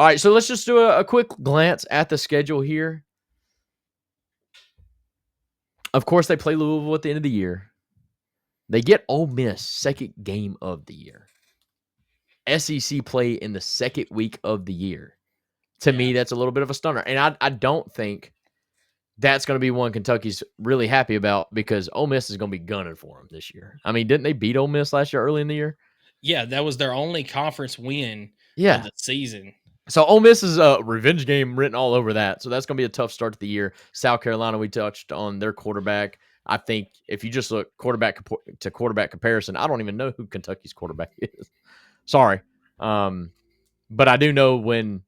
All right, so let's just do a quick glance at the schedule here. Of course, they play Louisville at the end of the year. They get Ole Miss second game of the year. SEC play in the second week of the year. To me, that's a little bit of a stunner. And I don't think that's going to be one Kentucky's really happy about because Ole Miss is going to be gunning for them this year. I mean, didn't they beat Ole Miss last year early in the year? Yeah, that was their only conference win of the season. So Ole Miss is a revenge game written all over that. So that's going to be a tough start to the year. South Carolina, we touched on their quarterback. I think if you just look quarterback to quarterback comparison, I don't even know who Kentucky's quarterback is. Sorry. But I do know when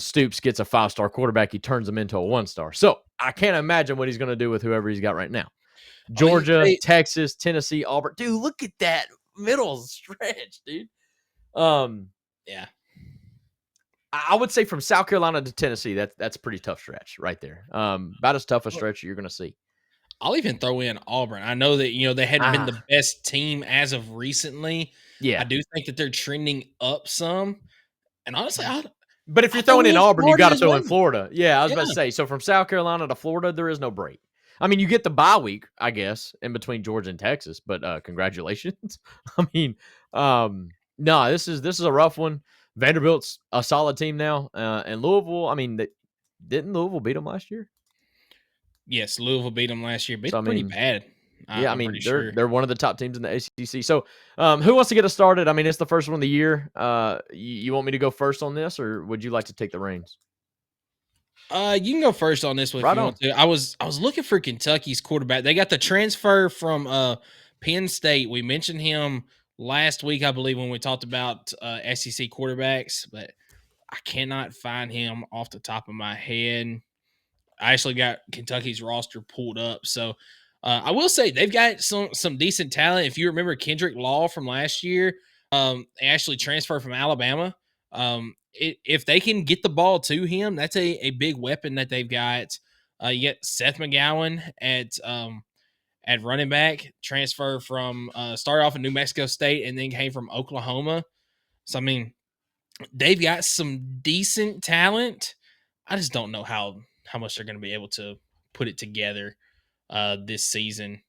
Stoops gets a 5-star quarterback, he turns them into a 1-star. So I can't imagine what he's going to do with whoever he's got right now. Georgia, Texas, Tennessee, Auburn. Dude, look at that middle stretch, dude. Yeah. I would say from South Carolina to Tennessee, that's a pretty tough stretch right there. About as tough a stretch you're going to see. I'll even throw in Auburn. I know that, they hadn't been the best team as of recently. Yeah. I do think that they're trending up some. And honestly, but if you're throwing in Auburn, you got to throw in Florida. Yeah, I was about to say. So from South Carolina to Florida, there is no break. I mean, you get the bye week, I guess, in between Georgia and Texas, but congratulations. I mean, no, this is a rough one. Vanderbilt's a solid team now, and Louisville. I mean, didn't Louisville beat them last year? Yes, Louisville beat them last year. Beat them pretty bad. Yeah, I mean, they're one of the top teams in the ACC. So, who wants to get us started? I mean, it's the first one of the year. You want me to go first on this, or would you like to take the reins? You can go first on this one if you want to. I was looking for Kentucky's quarterback. They got the transfer from Penn State. We mentioned him last week, I believe, when we talked about SEC quarterbacks, but I cannot find him off the top of my head. I actually got Kentucky's roster pulled up, so I will say they've got some decent talent. If you remember Kendrick Law from last year, they actually transferred from Alabama. If they can get the ball to him, that's a big weapon that they've got. You get Seth McGowan at running back, transfer from started off in New Mexico State and then came from Oklahoma. So I mean, they've got some decent talent. I just don't know how much they're going to be able to put it together this season.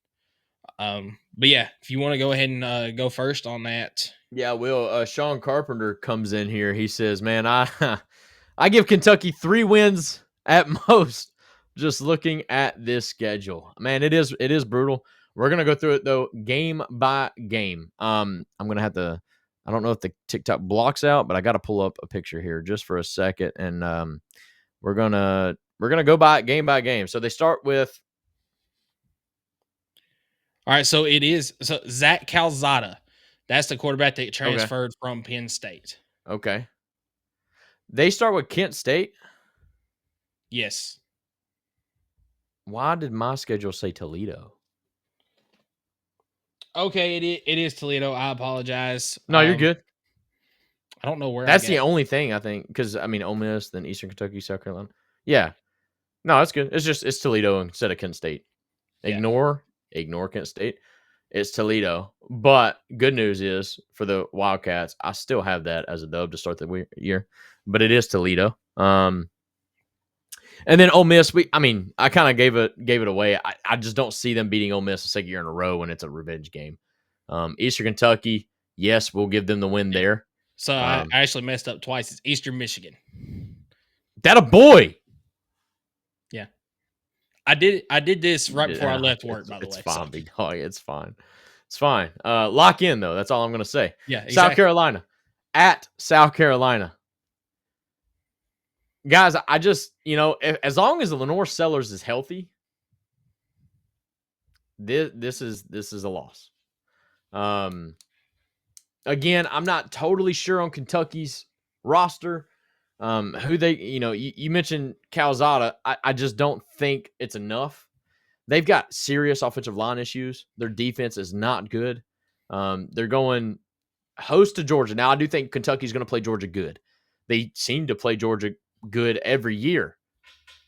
But yeah, if you want to go ahead and go first on that. Yeah, Will. Sean Carpenter comes in here. He says, man, I give Kentucky 3 wins at most just looking at this schedule. Man, it is brutal. We're going to go through it, though, game by game. I'm going to have to – I don't know if the TikTok blocks out, but I got to pull up a picture here just for a second, and we're gonna go by game. So they start with. All right, so Zach Calzada. That's the quarterback that transferred from Penn State. Okay. They start with Kent State? Yes. Why did my schedule say Toledo? Okay, it is Toledo. I apologize. No, you're good. I don't know where that's the only thing, I think, because, I mean, Ole Miss, then Eastern Kentucky, South Carolina. Yeah. No, that's good. It's Toledo instead of Kent State. Ignore Kent State. It's Toledo. But good news is for the Wildcats, I still have that as a dub to start the year. But it is Toledo. And then Ole Miss, I kind of gave it away. I just don't see them beating Ole Miss a second year in a row when it's a revenge game. Eastern Kentucky, yes, we'll give them the win there. So I actually messed up twice. It's Eastern Michigan. That a boy. Yeah. I did this right before I left work, by the way. It's fine, big dog. It's fine. It's fine. Lock in, though. That's all I'm going to say. Yeah, exactly. South Carolina. At South Carolina. Guys, I just, as long as Lenore Sellers is healthy, this is a loss. Again, I'm not totally sure on Kentucky's roster. Who they, you mentioned Calzada. I just don't think it's enough. They've got serious offensive line issues. Their defense is not good. They're going host to Georgia. Now, I do think Kentucky's going to play Georgia good. They seem to play Georgia good every year,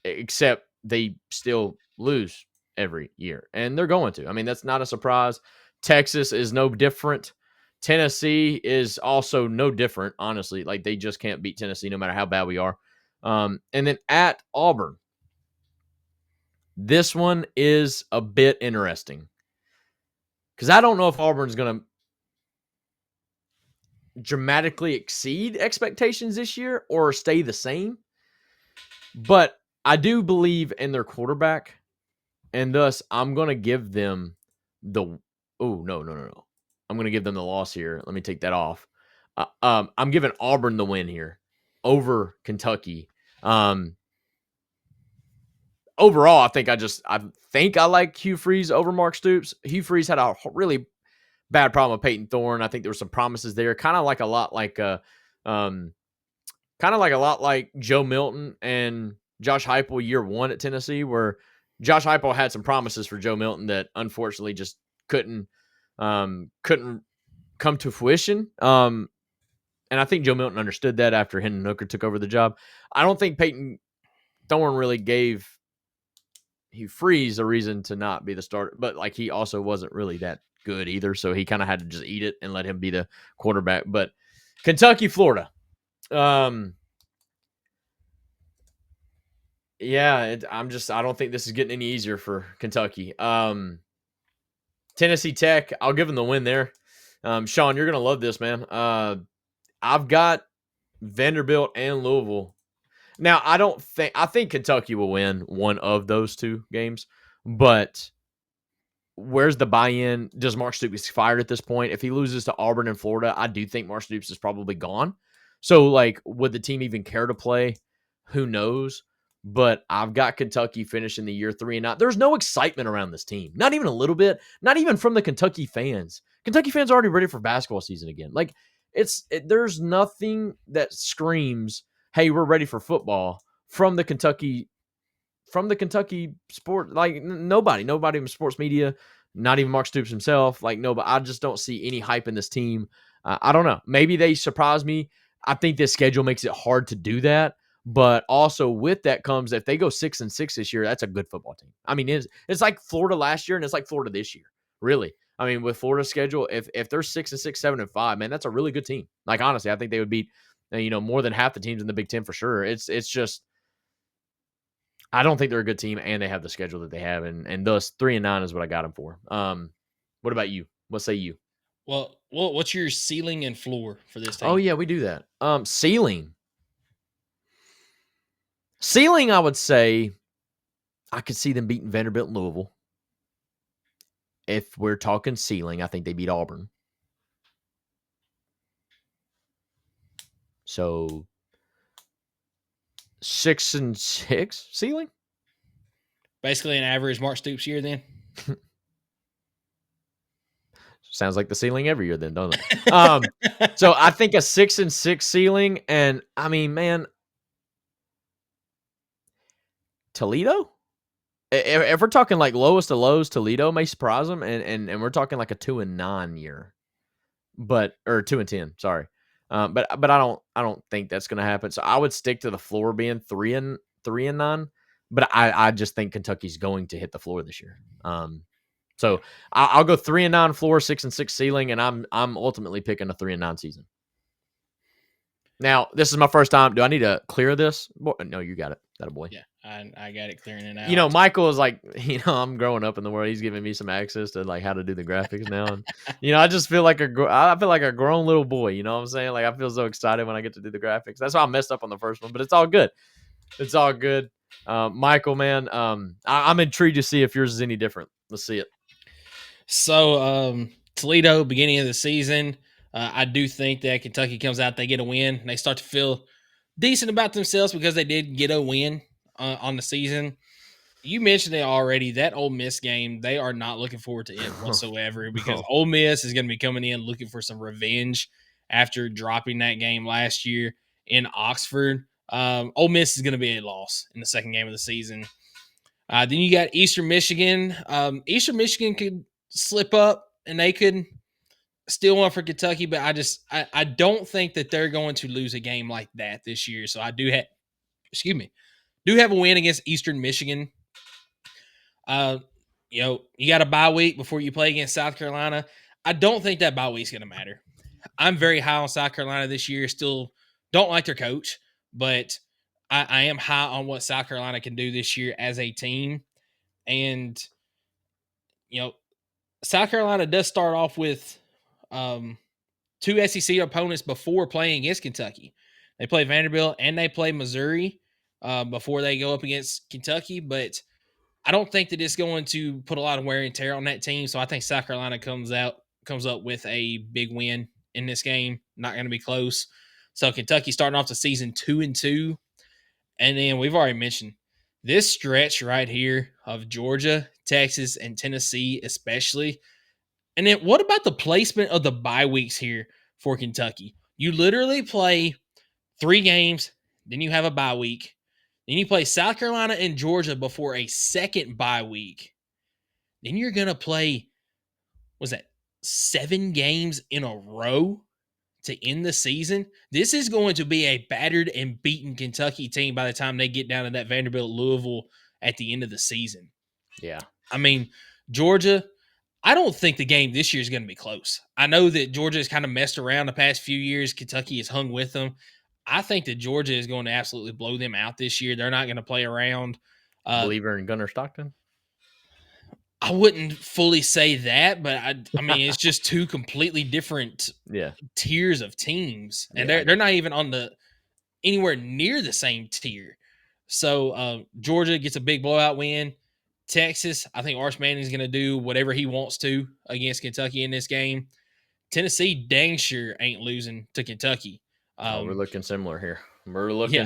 except they still lose every year. And they're going to. I mean, that's not a surprise. Texas is no different. Tennessee is also no different, honestly. Like, they just can't beat Tennessee no matter how bad we are. And then at Auburn, this one is a bit interesting because I don't know if Auburn's going to dramatically exceed expectations this year or stay the same. But I do believe in their quarterback, and thus I'm going to give them the no. I'm going to give them the loss here. Let me take that off. I'm giving Auburn the win here over Kentucky. Overall, I think I like Hugh Freeze over Mark Stoops. Hugh Freeze had a really bad problem with Peyton Thorne. I think there were some promises there, kind of like a lot like Joe Milton and Josh Heupel year one at Tennessee, where Josh Heupel had some promises for Joe Milton that unfortunately just couldn't come to fruition. And I think Joe Milton understood that after Hendon Hooker took over the job. I don't think Peyton Thorne really gave Hugh Freeze a reason to not be the starter, but like he also wasn't really that good either, so he kind of had to just eat it and let him be the quarterback. But Kentucky, Florida, yeah, I don't think this is getting any easier for Kentucky. Tennessee Tech, I'll give them the win there. Sean, you're gonna love this, man. I've got Vanderbilt and Louisville. Now, I think Kentucky will win one of those two games, but where's the buy-in? Does Mark Stoops fired at this point? If he loses to Auburn and Florida, I do think Mark Stoops is probably gone. So, like, would the team even care to play? Who knows? But I've got Kentucky finishing the year 3-9. There's no excitement around this team. Not even a little bit. Not even from the Kentucky fans. Kentucky fans are already ready for basketball season again. Like, there's nothing that screams, hey, we're ready for football from the Kentucky sport. Like, nobody in sports media, not even Mark Stoops himself. Like, no, but I just don't see any hype in this team. I don't know. Maybe they surprise me. I think this schedule makes it hard to do that. But also with that comes, if they go 6-6 this year, that's a good football team. I mean, it's like Florida last year, and it's like Florida this year. Really. I mean, with Florida's schedule, if they're 6-6, 7-5, man, that's a really good team. Like, honestly, I think they would beat more than half the teams in the Big Ten for sure. It's just, I don't think they're a good team, and they have the schedule that they have, and thus 3-9 is what I got them for. What about you? What say you? Well, what's your ceiling and floor for this team? Oh yeah, we do that. Ceiling, I would say I could see them beating Vanderbilt and Louisville. If we're talking ceiling, I think they beat Auburn. So 6-6 ceiling? Basically an average Mark Stoops year then? Sounds like the ceiling every year then, doesn't it? So I think a 6-6 ceiling, and I mean, man, Toledo? If we're talking like lowest of lows, Toledo may surprise them, and we're talking like a 2-9 year, or 2-10. Sorry, but I don't think that's going to happen. So I would stick to the floor being 3-9. But I just think Kentucky's going to hit the floor this year. So I'll go 3-9 floor, 6-6 ceiling, and I'm ultimately picking a 3-9 season. Now, this is my first time. Do I need to clear this? No, you got it. That a boy. Yeah, I got it clearing it out. Michael is like, I'm growing up in the world. He's giving me some access to like how to do the graphics now, and I just feel like a grown little boy. You know what I'm saying? Like, I feel so excited when I get to do the graphics. That's why I messed up on the first one, but it's all good. It's all good. Michael, man, I'm intrigued to see if yours is any different. Let's see it. So, Toledo, beginning of the season, I do think that Kentucky comes out, they get a win, and they start to feel decent about themselves because they did get a win on the season. You mentioned it already, that Ole Miss game, they are not looking forward to it whatsoever because Ole Miss is going to be coming in looking for some revenge after dropping that game last year in Oxford. Ole Miss is going to be a loss in the second game of the season. Then you got Eastern Michigan. Eastern Michigan could slip up and they could steal one for Kentucky, but I don't think that they're going to lose a game like that this year. So I do have a win against Eastern Michigan. You got a bye week before you play against South Carolina. I don't think that bye week's going to matter I'm very high on South Carolina this year. Still don't like their coach, but I am high on what South Carolina can do this year as a team. And you know, South Carolina does start off with two SEC opponents before playing against Kentucky. They play Vanderbilt and they play Missouri before they go up against Kentucky. But I don't think that it's going to put a lot of wear and tear on that team. So I think South Carolina comes up with a big win in this game. Not going to be close. So Kentucky starting off the season 2-2, and then we've already mentioned this stretch right here of Georgia, Texas, and Tennessee, especially. And then what about the placement of the bye weeks here for Kentucky? You literally play 3 games, then you have a bye week. Then you play South Carolina and Georgia before a second bye week. Then you're going to play, was that 7 games in a row to end the season? This is going to be a battered and beaten Kentucky team by the time they get down to that Vanderbilt Louisville at the end of the season. Yeah. I mean, Georgia, I don't think the game this year is going to be close. I know that Georgia has kind of messed around the past few years. Kentucky has hung with them. I think that Georgia is going to absolutely blow them out this year. They're not going to play around. Believer in Gunnar Stockton? I wouldn't fully say that, but I mean, it's just 2 completely different tiers of teams, and they're not even on the anywhere near the same tier. So Georgia gets a big blowout win. Texas, I think Arch Manning's going to do whatever he wants to against Kentucky in this game. Tennessee dang sure ain't losing to Kentucky. We're looking similar here.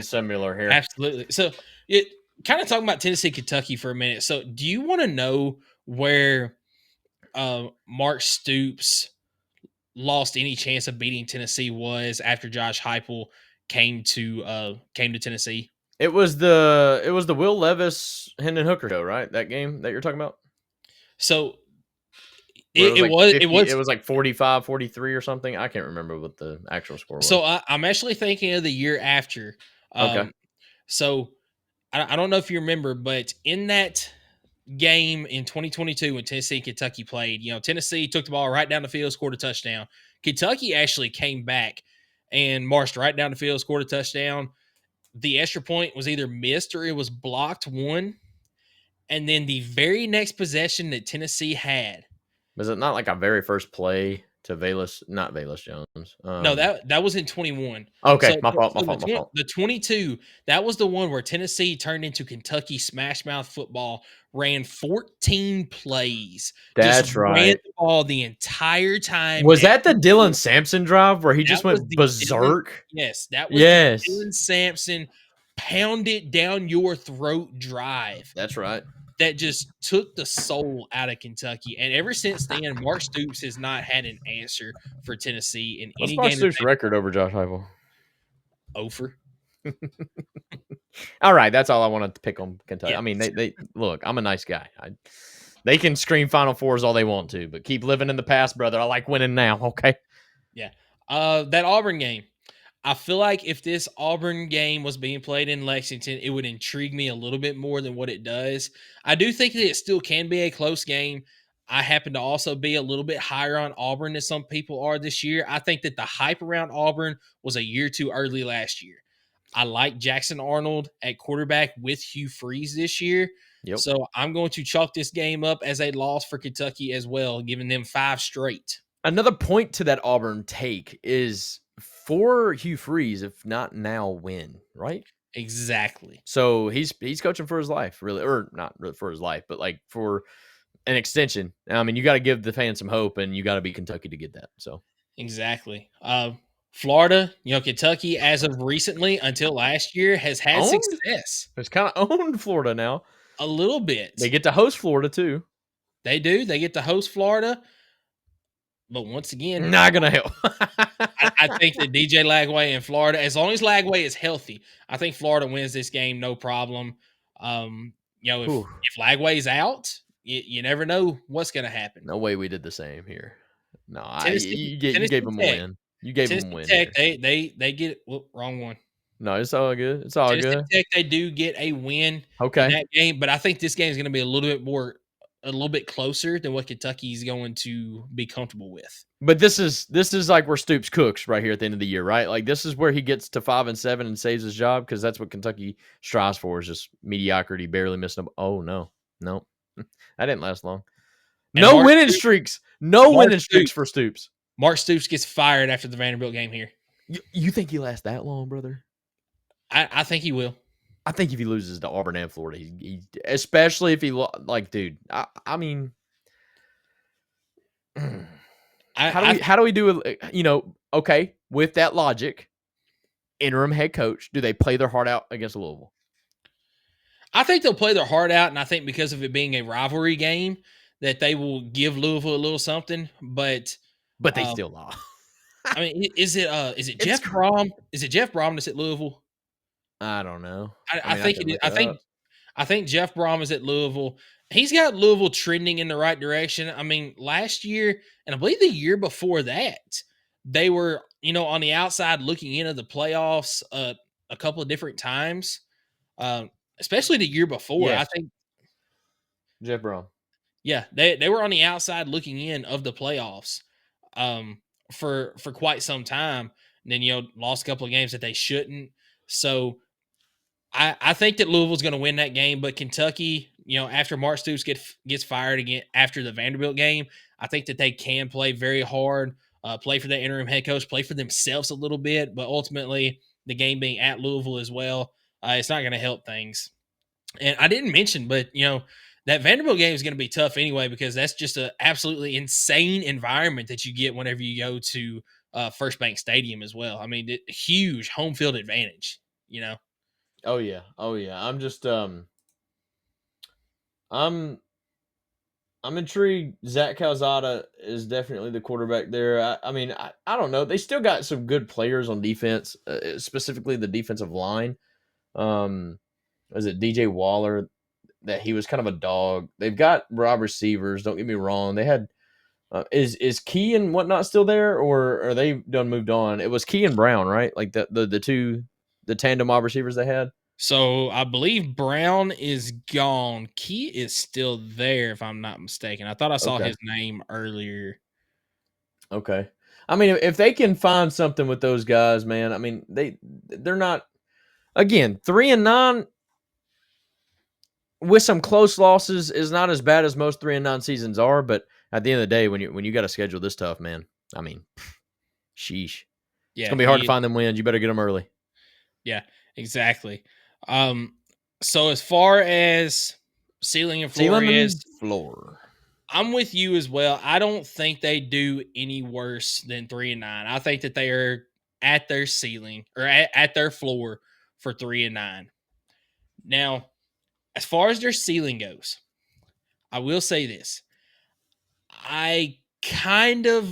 Similar here. Absolutely. So it kind of talking about Tennessee, Kentucky for a minute. So do you want to know where Mark Stoops lost any chance of beating Tennessee was after Josh Heupel came to Tennessee? It was the Will Levis Hendon Hooker show, right? That game that you're talking about. So it was like 45-43 or something. I can't remember what the actual score was. So I'm actually thinking of the year after. Okay. So I don't know if you remember, but in that game in 2022 when Tennessee and Kentucky played, Tennessee took the ball right down the field, scored a touchdown. Kentucky actually came back and marched right down the field, scored a touchdown. The extra point was either missed or it was blocked one. And then the very next possession that Tennessee had. Was it not like a very first play to not Velus Jones? No, that was in 21. Okay, my fault. The 22, that was the one where Tennessee turned into Kentucky smash mouth football, ran 14 plays. That's right. Ran the ball the entire time. Was that the Dylan Sampson drive where he just went berserk? Yes, that was the Dylan Sampson pound it down your throat drive. That's right. That just took the soul out of Kentucky. And ever since then, Mark Stoops has not had an answer for Tennessee in any game. What's Stoops' record over Josh Heupel? Over. All right, that's all I wanted to pick on Kentucky. Yeah. I mean, they look, I'm a nice guy. They can scream Final Fours all they want to, but keep living in the past, brother. I like winning now, okay? Yeah. That Auburn game. I feel like if this Auburn game was being played in Lexington, it would intrigue me a little bit more than what it does. I do think that it still can be a close game. I happen to also be a little bit higher on Auburn than some people are this year. I think that the hype around Auburn was a year too early last year. I like Jackson Arnold at quarterback with Hugh Freeze this year. Yep. So I'm going to chalk this game up as a loss for Kentucky as well, giving them 5 straight. Another point to that Auburn take is for Hugh Freeze, if not now, win, right? Exactly. So he's coaching for his life, really, or not really for his life, but like for an extension. I mean, you got to give the fans some hope, and you got to beat Kentucky to get that. So exactly. Florida, Kentucky, as of recently until last year, has had success. It's kind of owned Florida now. A little bit. They get to host Florida, too. They do. They get to host Florida. But once again, not going to help. I think that DJ Lagway in Florida, as long as Lagway is healthy, I think Florida wins this game, no problem. If Lagway's out, you never know what's going to happen. No way we did the same here. No, you gave them a win. You gave them a win. Tech, they get wrong one. No, it's all good. It's all good. Tech, they do get a win in that game, but I think this game is going to be a little bit more a little bit closer than what Kentucky's going to be comfortable with. But this is like where Stoops cooks right here at the end of the year, right? Like this is where he gets to 5-7 and saves his job because that's what Kentucky strives for is just mediocrity, barely missing a. Oh no, that didn't last long. And No winning streaks. No winning streaks for Stoops. Mark Stoops gets fired after the Vanderbilt game here. You think he lasts that long, brother? I think he will. I think if he loses to Auburn and Florida, he especially if he like, dude. I mean. How do we do it? Okay, with that logic, interim head coach, do they play their heart out against Louisville? I think they'll play their heart out, and I think because of it being a rivalry game, that they will give Louisville a little something. But they still lost. I mean, is it Jeff Brom? Is it Jeff Brom that's at Louisville? I don't know. I think it is. I think Jeff Brom is at Louisville. He's got Louisville trending in the right direction. I mean, last year, and I believe the year before that, they were, on the outside looking into the playoffs a couple of different times, especially the year before. Yes. I think Jeff Brom. Yeah, they were on the outside looking in of the playoffs for quite some time. And then, lost a couple of games that they shouldn't. So I think that Louisville's going to win that game, but Kentucky, after Mark Stoops gets fired again after the Vanderbilt game, I think that they can play very hard, play for the interim head coach, play for themselves a little bit, but ultimately the game being at Louisville as well, it's not going to help things. And I didn't mention, but that Vanderbilt game is going to be tough anyway because that's just an absolutely insane environment that you get whenever you go to First Bank Stadium as well. I mean, huge home field advantage, Oh yeah. I'm just I'm intrigued. Zach Calzada is definitely the quarterback there. I mean, I don't know. They still got some good players on defense, specifically the defensive line. Was it DJ Waller? That he was kind of a dog. They've got wide receivers. Don't get me wrong. They had is Key and whatnot still there, or are they done moved on? It was Key and Brown, right? Like the tandem wide receivers they had. So I believe Brown is gone. Key is still there, if I'm not mistaken. I thought I saw his name earlier. Okay. I mean, if they can find something with those guys, man. I mean, they're not. Again, 3-9 with some close losses is not as bad as most 3-9 seasons are. But at the end of the day, when you got to schedule this tough, man. I mean, sheesh. Yeah, it's gonna be hard to find them wins. You better get them early. Yeah, exactly. So as far as ceiling and floor I'm with you as well. I don't think they do any worse than 3-9. I think that they are at their ceiling or at their floor for 3-9. Now, as far as their ceiling goes, I will say this. I kind of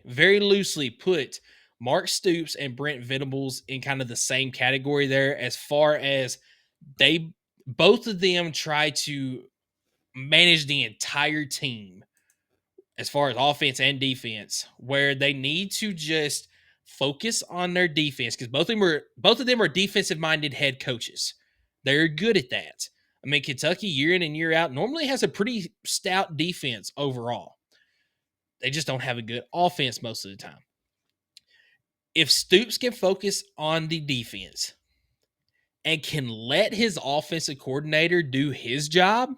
very loosely put Mark Stoops and Brent Venables in kind of the same category there as far as both of them try to manage the entire team as far as offense and defense, where they need to just focus on their defense because both of them are defensive-minded head coaches. They're good at that. I mean, Kentucky year in and year out normally has a pretty stout defense overall. They just don't have a good offense most of the time. If Stoops can focus on the defense and can let his offensive coordinator do his job,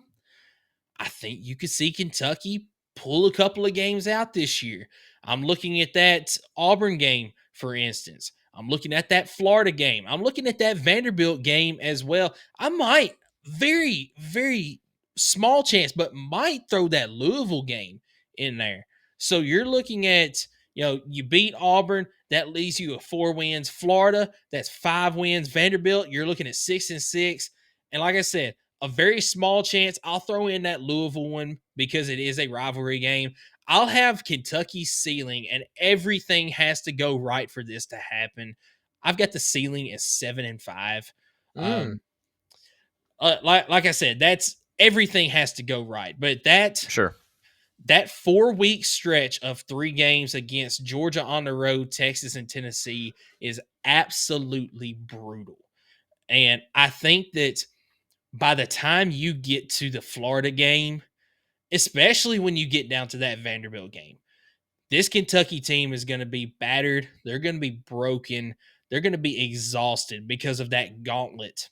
I think you could see Kentucky pull a couple of games out this year. I'm looking at that Auburn game, for instance. I'm looking at that Florida game. I'm looking at that Vanderbilt game as well. I might, very, very small chance, but might throw that Louisville game in there. So you're looking at, you beat Auburn, that leaves you at 4 wins. Florida, that's 5 wins. Vanderbilt, you're looking at 6-6. And like I said, a very small chance. I'll throw in that Louisville one because it is a rivalry game. I'll have Kentucky's ceiling, and everything has to go right for this to happen. I've got the ceiling as 7-5. Like I said, that's everything has to go right. But that 4-week stretch of 3 games against Georgia on the road, Texas, and Tennessee is absolutely brutal. And I think that by the time you get to the Florida game, especially when you get down to that Vanderbilt game. This Kentucky team is going to be battered. They're going to be broken. They're going to be exhausted because of that gauntlet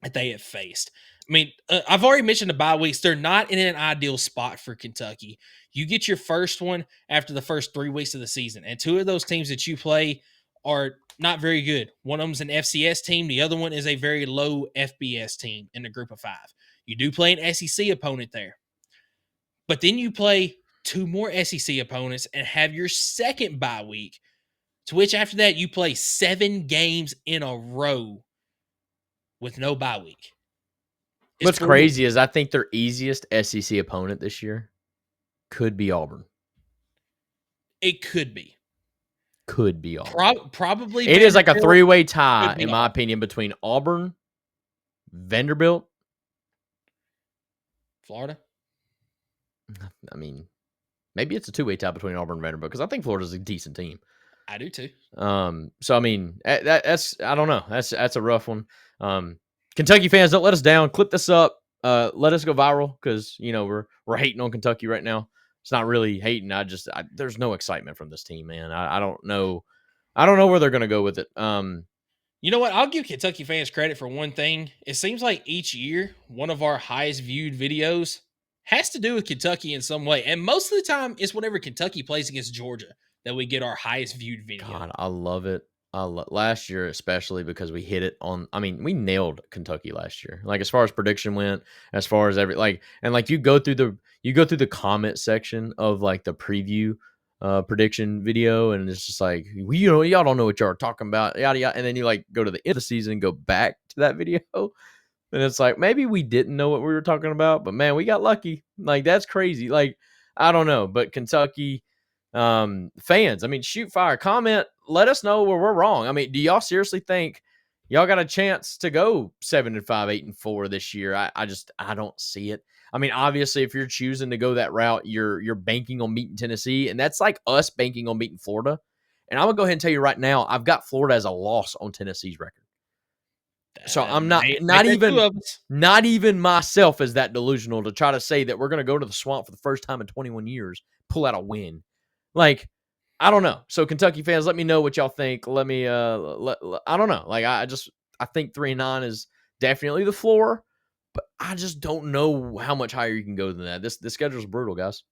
that they have faced. I mean, I've already mentioned the bye weeks. They're not in an ideal spot for Kentucky. You get your first one after the first 3 weeks of the season, and 2 of those teams that you play are not very good. One of them's an FCS team. The other one is a very low FBS team in the group of 5. You do play an SEC opponent there. But then you play 2 more SEC opponents and have your second bye week, to which after that you play 7 games in a row with no bye week. What's crazy is I think their easiest SEC opponent this year could be Auburn. It could be. Could be Auburn. Probably. It is like a 3-way tie, in my opinion, between Auburn, Vanderbilt, Florida. I mean, maybe it's a 2-way tie between Auburn and Vanderbilt because I think Florida's a decent team. I do too. So I mean, that's I don't know. That's a rough one. Kentucky fans, don't let us down. Clip this up. Let us go viral because we're hating on Kentucky right now. It's not really hating. There's no excitement from this team, man. I don't know. I don't know where they're gonna go with it. You know what? I'll give Kentucky fans credit for one thing. It seems like each year, one of our highest viewed videos has to do with Kentucky in some way. And most of the time, it's whenever Kentucky plays against Georgia that we get our highest viewed video. God, I love it. Last year, especially because we hit it on. I mean, we nailed Kentucky last year. Like as far as prediction went, as far as you go through the comment section of like the preview prediction video, and it's just like y'all don't know what y'all are talking about, yada yada. And then you like go to the end of the season and go back to that video, and it's like maybe we didn't know what we were talking about, but man, we got lucky. Like that's crazy. Like I don't know, but Kentucky fans, I mean, shoot fire, comment, let us know where we're wrong. I mean, do y'all seriously think y'all got a chance to go 7-5, 8-4 this year? I don't see it. I mean, obviously, if you're choosing to go that route, you're banking on beating Tennessee, and that's like us banking on beating Florida. And I'm gonna go ahead and tell you right now, I've got Florida as a loss on Tennessee's record. So I'm not even myself as that delusional to try to say that we're gonna go to the swamp for the first time in 21 years, pull out a win. Like, I don't know. So Kentucky fans, let me know what y'all think. Let me, I don't know. Like, I think 3-9 is definitely the floor, but I just don't know how much higher you can go than that. This schedule is brutal, guys.